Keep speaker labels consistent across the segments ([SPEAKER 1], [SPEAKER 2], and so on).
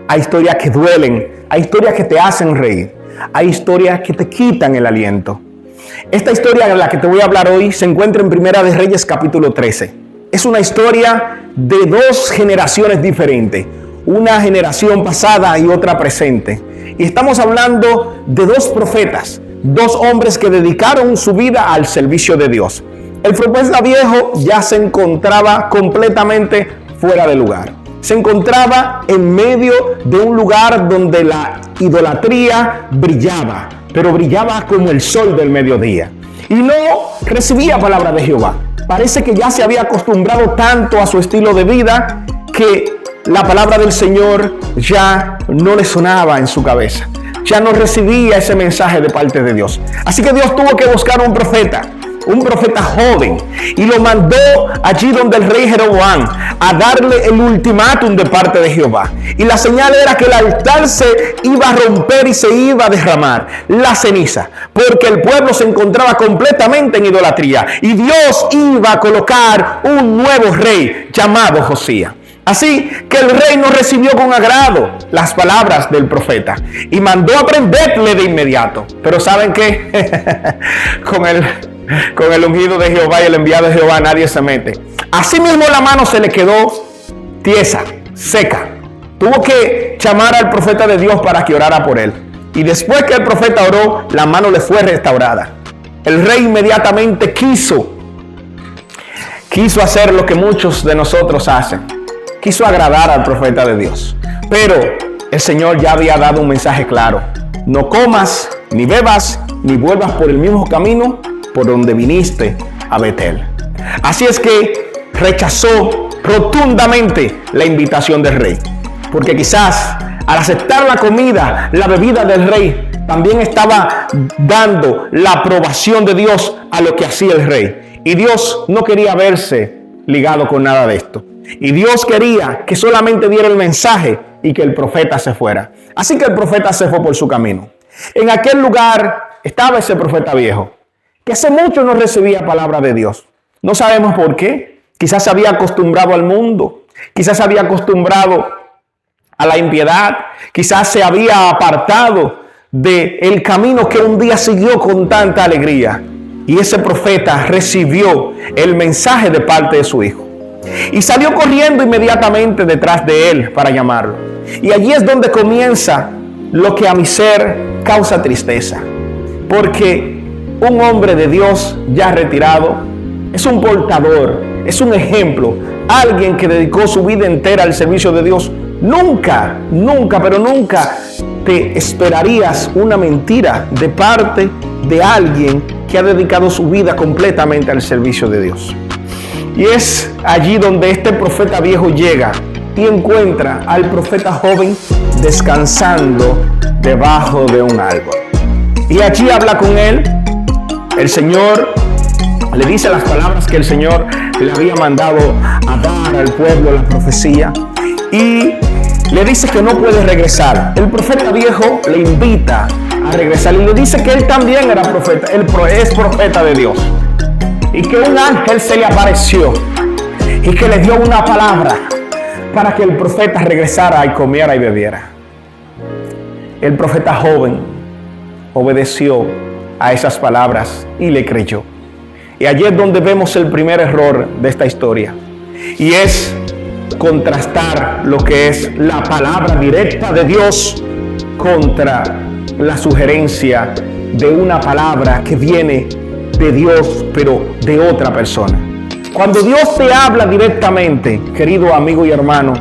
[SPEAKER 1] hay historias que duelen, hay historias que te hacen reír, hay historias que te quitan el aliento. Esta historia de la que te voy a hablar hoy se encuentra en Primera de Reyes capítulo 13. Es una historia de dos generaciones diferentes, una generación pasada y otra presente. Y estamos hablando de dos profetas, dos hombres que dedicaron su vida al servicio de Dios. El profeta viejo ya se encontraba completamente fuera de lugar. Se encontraba en medio de un lugar donde la idolatría brillaba, pero brillaba como el sol del mediodía. Y no recibía palabra de Jehová. Parece que ya se había acostumbrado tanto a su estilo de vida que la palabra del Señor ya no le sonaba en su cabeza. Ya no recibía ese mensaje de parte de Dios. Así que Dios tuvo que buscar un profeta joven, y lo mandó allí donde el rey Jeroboam a darle el ultimátum de parte de Jehová. Y la señal era que el altar se iba a romper y se iba a derramar la ceniza, porque el pueblo se encontraba completamente en idolatría y Dios iba a colocar un nuevo rey llamado Josías. Así que el rey no recibió con agrado las palabras del profeta y mandó a prenderle de inmediato. Pero ¿saben qué? Con el ungido de Jehová y el enviado de Jehová nadie se mete. Así mismo la mano se le quedó tiesa, seca. Tuvo que llamar al profeta de Dios para que orara por él. Y después que el profeta oró, la mano le fue restaurada. El rey inmediatamente quiso hacer lo que muchos de nosotros hacen. Quiso agradar al profeta de Dios. Pero el Señor ya había dado un mensaje claro. No comas, ni bebas, ni vuelvas por el mismo camino por donde viniste a Betel. Así es que rechazó rotundamente la invitación del rey. Porque quizás al aceptar la comida, la bebida del rey, también estaba dando la aprobación de Dios a lo que hacía el rey. Y Dios no quería verse ligado con nada de esto. Y Dios quería que solamente diera el mensaje y que el profeta se fuera. Así que el profeta se fue por su camino. En aquel lugar estaba ese profeta viejo, que hace mucho no recibía palabra de Dios. No sabemos por qué. Quizás se había acostumbrado al mundo. Quizás se había acostumbrado a la impiedad. Quizás se había apartado del camino que un día siguió con tanta alegría. Y ese profeta recibió el mensaje de parte de su hijo. Y salió corriendo inmediatamente detrás de él para llamarlo. Y allí es donde comienza lo que a mi ser causa tristeza. Porque un hombre de Dios ya retirado es un portador, es un ejemplo. Alguien que dedicó su vida entera al servicio de Dios. Nunca te esperarías una mentira de parte de alguien que ha dedicado su vida completamente al servicio de Dios. Y es allí donde este profeta viejo llega y encuentra al profeta joven descansando debajo de un árbol. Y allí habla con él. El Señor le dice las palabras que el Señor le había mandado a dar al pueblo, la profecía. Y le dice que no puede regresar. El profeta viejo le invita a regresar y le dice que él también era profeta. Él es profeta de Dios. Y que un ángel se le apareció y que le dio una palabra para que el profeta regresara y comiera y bebiera. El profeta joven obedeció a esas palabras y le creyó. Y allí es donde vemos el primer error de esta historia. Y es contrastar lo que es la palabra directa de Dios contra la sugerencia de una palabra que viene de Dios, pero de otra persona. Cuando Dios te habla directamente, querido amigo y hermano,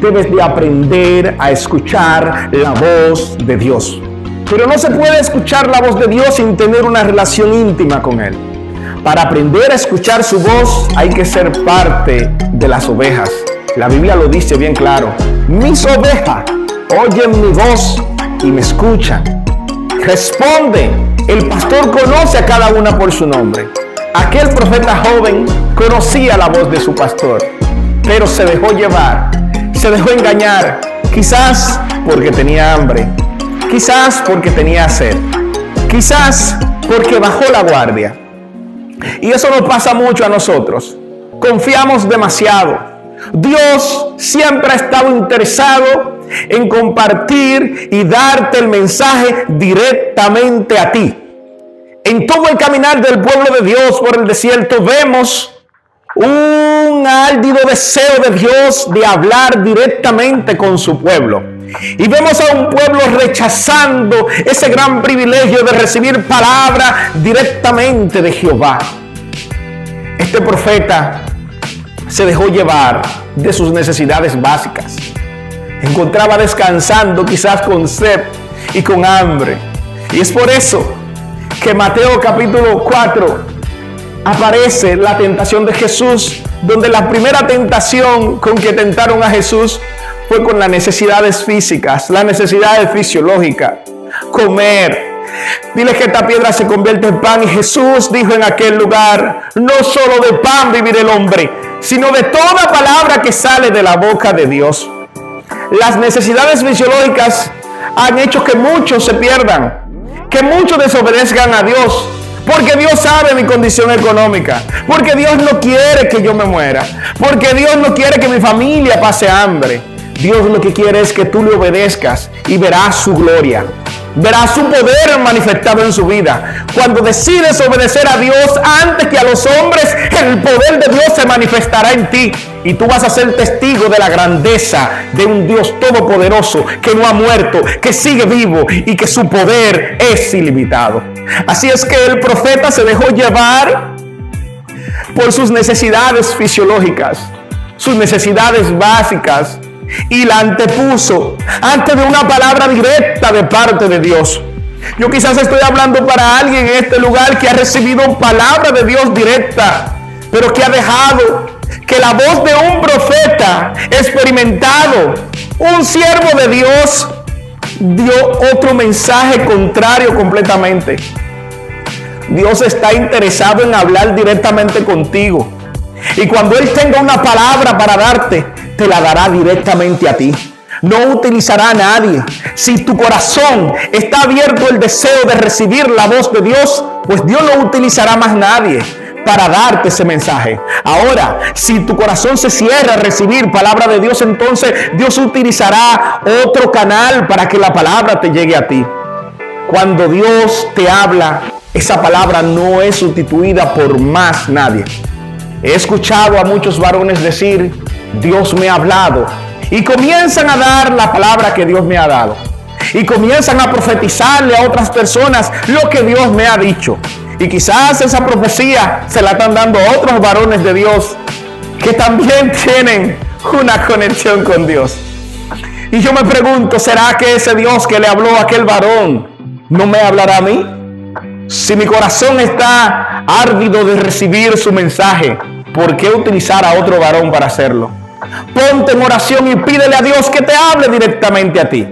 [SPEAKER 1] debes de aprender a escuchar la voz de Dios. Pero no se puede escuchar la voz de Dios sin tener una relación íntima con Él. Para aprender a escuchar su voz hay que ser parte de las ovejas. La Biblia lo dice bien claro. Mis ovejas oyen mi voz y me escuchan. Responden. El pastor conoce a cada una por su nombre. Aquel profeta joven conocía la voz de su pastor, pero se dejó llevar, se dejó engañar, quizás porque tenía hambre, quizás porque tenía sed, quizás porque bajó la guardia. Y eso nos pasa mucho a nosotros. Confiamos demasiado. Dios siempre ha estado interesado en compartir y darte el mensaje directamente a ti. En todo el caminar del pueblo de Dios por el desierto vemos un áldido deseo de Dios de hablar directamente con su pueblo. Y vemos a un pueblo rechazando ese gran privilegio de recibir palabra directamente de Jehová. Este profeta se dejó llevar de sus necesidades básicas. Encontraba descansando quizás con sed y con hambre. Y es por eso que Mateo capítulo 4 aparece la tentación de Jesús, donde la primera tentación con que tentaron a Jesús fue con las necesidades físicas, las necesidades fisiológicas, comer. Dile que esta piedra se convierte en pan, y Jesús dijo en aquel lugar: no solo de pan vivirá el hombre, sino de toda palabra que sale de la boca de Dios. Las necesidades fisiológicas han hecho que muchos se pierdan, que muchos desobedezcan a Dios, porque Dios sabe mi condición económica, porque Dios no quiere que yo me muera, porque Dios no quiere que mi familia pase hambre. Dios lo que quiere es que tú le obedezcas y verás su gloria, verás su poder manifestado en su vida. Cuando decides obedecer a Dios antes que a los hombres, el poder de Dios se manifestará en ti y tú vas a ser testigo de la grandeza de un Dios todopoderoso que no ha muerto, que sigue vivo y que su poder es ilimitado. Así es que el profeta se dejó llevar por sus necesidades fisiológicas, sus necesidades básicas, y la antepuso antes de una palabra directa de parte de Dios. Yo quizás estoy hablando para alguien en este lugar que ha recibido palabra de Dios directa, pero que ha dejado que la voz de un profeta experimentado, un siervo de Dios, dio otro mensaje contrario completamente. Dios está interesado en hablar directamente contigo, y cuando Él tenga una palabra para darte, te la dará directamente a ti. No utilizará a nadie. Si tu corazón está abierto al deseo de recibir la voz de Dios, pues Dios no utilizará más nadie para darte ese mensaje. Ahora, si tu corazón se cierra a recibir palabra de Dios, entonces Dios utilizará otro canal para que la palabra te llegue a ti. Cuando Dios te habla, esa palabra no es sustituida por más nadie. He escuchado a muchos varones decir: Dios me ha hablado, y comienzan a dar la palabra que Dios me ha dado, y comienzan a profetizarle a otras personas lo que Dios me ha dicho, y quizás esa profecía se la están dando a otros varones de Dios que también tienen una conexión con Dios. Y yo me pregunto, ¿será que ese Dios que le habló a aquel varón no me hablará a mí? Si mi corazón está árdido de recibir su mensaje, ¿por qué utilizar a otro varón para hacerlo? Ponte en oración y pídele a Dios que te hable directamente a ti.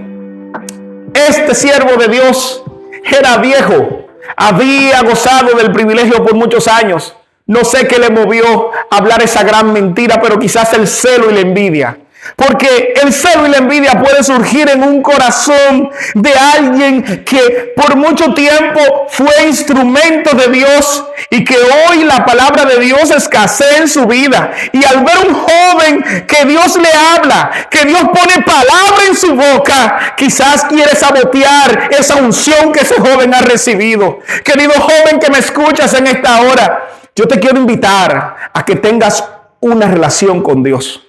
[SPEAKER 1] Este siervo de Dios era viejo, había gozado del privilegio por muchos años. No sé qué le movió a hablar esa gran mentira, pero quizás el celo y la envidia. Porque el celo y la envidia puede surgir en un corazón de alguien que por mucho tiempo fue instrumento de Dios y que hoy la palabra de Dios escasea en su vida. Y al ver un joven que Dios le habla, que Dios pone palabra en su boca, quizás quiere sabotear esa unción que ese joven ha recibido. Querido joven que me escuchas en esta hora, yo te quiero invitar a que tengas una relación con Dios,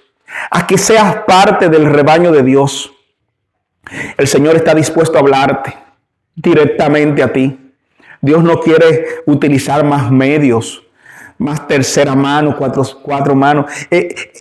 [SPEAKER 1] a que seas parte del rebaño de Dios. El Señor está dispuesto a hablarte directamente a ti. Dios no quiere utilizar más medios, más tercera mano, cuatro manos.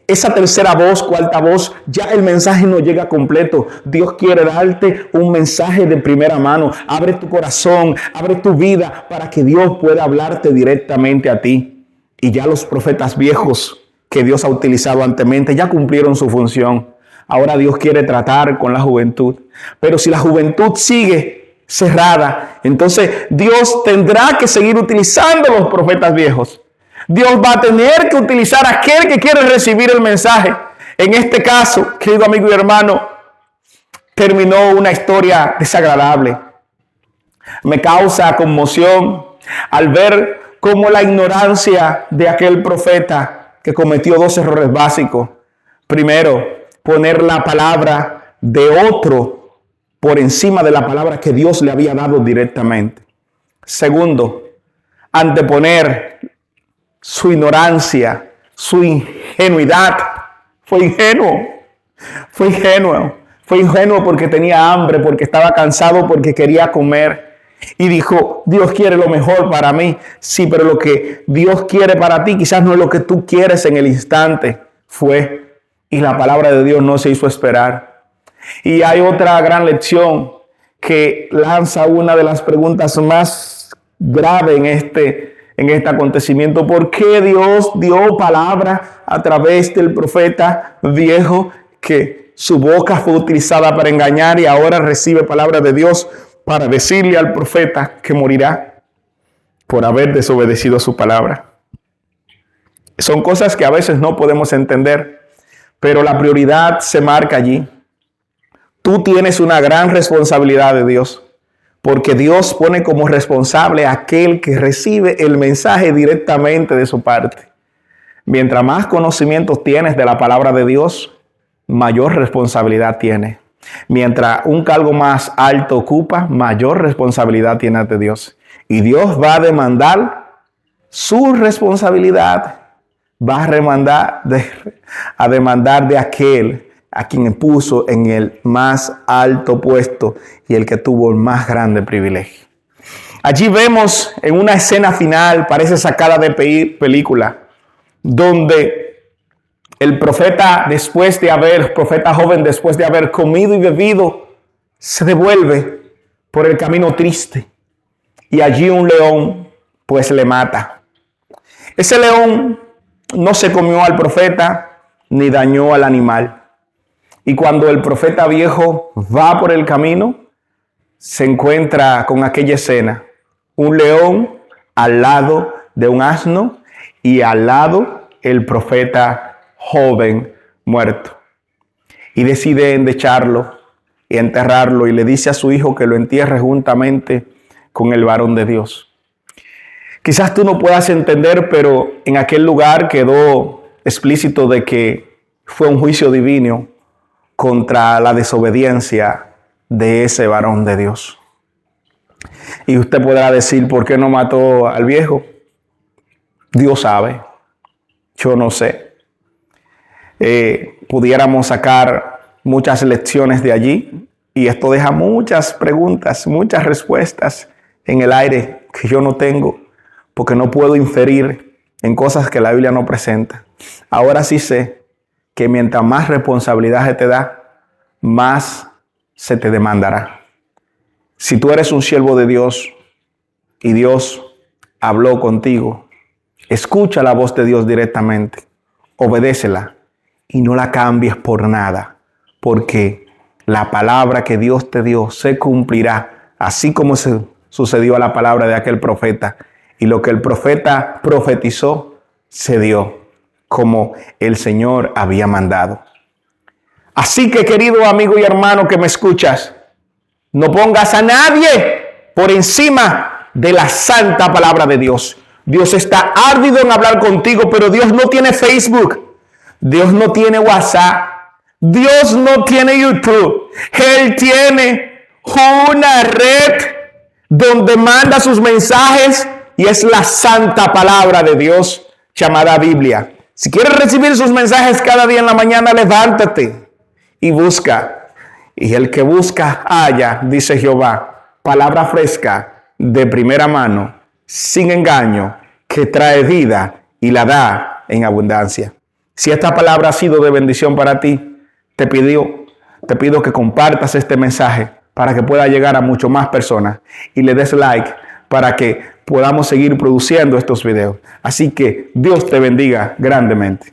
[SPEAKER 1] Esa tercera voz, cuarta voz, ya el mensaje no llega completo. Dios quiere darte un mensaje de primera mano. Abre tu corazón, abre tu vida para que Dios pueda hablarte directamente a ti. Y ya los profetas viejos que Dios ha utilizado anteriormente ya cumplieron su función. Ahora Dios quiere tratar con la juventud. Pero si la juventud sigue cerrada, entonces Dios tendrá que seguir utilizando los profetas viejos. Dios va a tener que utilizar a aquel que quiere recibir el mensaje. En este caso, querido amigo y hermano, terminó una historia desagradable. Me causa conmoción al ver cómo la ignorancia de aquel profeta que cometió dos errores básicos. Primero, poner la palabra de otro por encima de la palabra que Dios le había dado directamente. Segundo, anteponer su ignorancia, su ingenuidad. Fue ingenuo porque tenía hambre, porque estaba cansado, porque quería comer. Y dijo, Dios quiere lo mejor para mí. Sí, pero lo que Dios quiere para ti quizás no es lo que tú quieres en el instante. Y la palabra de Dios no se hizo esperar. Y hay otra gran lección que lanza una de las preguntas más graves en este acontecimiento. ¿Por qué Dios dio palabra a través del profeta viejo, que su boca fue utilizada para engañar, y ahora recibe palabra de Dios para decirle al profeta que morirá por haber desobedecido su palabra? Son cosas que a veces no podemos entender, pero la prioridad se marca allí. Tú tienes una gran responsabilidad de Dios, porque Dios pone como responsable a aquel que recibe el mensaje directamente de su parte. Mientras más conocimientos tienes de la palabra de Dios, mayor responsabilidad tienes. Mientras un cargo más alto ocupa, mayor responsabilidad tienes de Dios. Y Dios va a demandar su responsabilidad, va a demandar de aquel a quien puso en el más alto puesto y el que tuvo el más grande privilegio. Allí vemos en una escena final, parece sacada de película, donde el profeta joven, después de haber comido y bebido, se devuelve por el camino triste. Y allí un león, pues, le mata. Ese león no se comió al profeta ni dañó al animal. Y cuando el profeta viejo va por el camino, se encuentra con aquella escena. Un león al lado de un asno y al lado el profeta joven muerto. Y decide endecharlo y enterrarlo, y le dice a su hijo que lo entierre juntamente con el varón de Dios. Quizás tú no puedas entender, pero en aquel lugar quedó explícito de que fue un juicio divino contra la desobediencia de ese varón de Dios. Y usted podrá decir, ¿por qué no mató al viejo? Dios sabe, yo no sé. Pudiéramos sacar muchas lecciones de allí, y esto deja muchas preguntas, muchas respuestas en el aire que yo no tengo, porque no puedo inferir en cosas que la Biblia no presenta. Ahora sí sé que mientras más responsabilidad se te da, más se te demandará. Si tú eres un siervo de Dios y Dios habló contigo, escucha la voz de Dios directamente, obedécela y no la cambies por nada, porque la palabra que Dios te dio se cumplirá, así como se sucedió a la palabra de aquel profeta. Y lo que el profeta profetizó se dio, como el Señor había mandado. Así que, querido amigo y hermano que me escuchas, no pongas a nadie por encima de la santa palabra de Dios. Dios está ardido en hablar contigo, pero Dios no tiene Facebook. Dios no tiene WhatsApp. Dios no tiene YouTube. Él tiene una red donde manda sus mensajes, y es la santa palabra de Dios llamada Biblia. Si quieres recibir sus mensajes cada día en la mañana, levántate y busca. Y el que busca, halla, dice Jehová. Palabra fresca, de primera mano, sin engaño, que trae vida y la da en abundancia. Si esta palabra ha sido de bendición para ti, te pido que compartas este mensaje para que pueda llegar a mucho más personas, y le des like para que podamos seguir produciendo estos videos. Así que Dios te bendiga grandemente.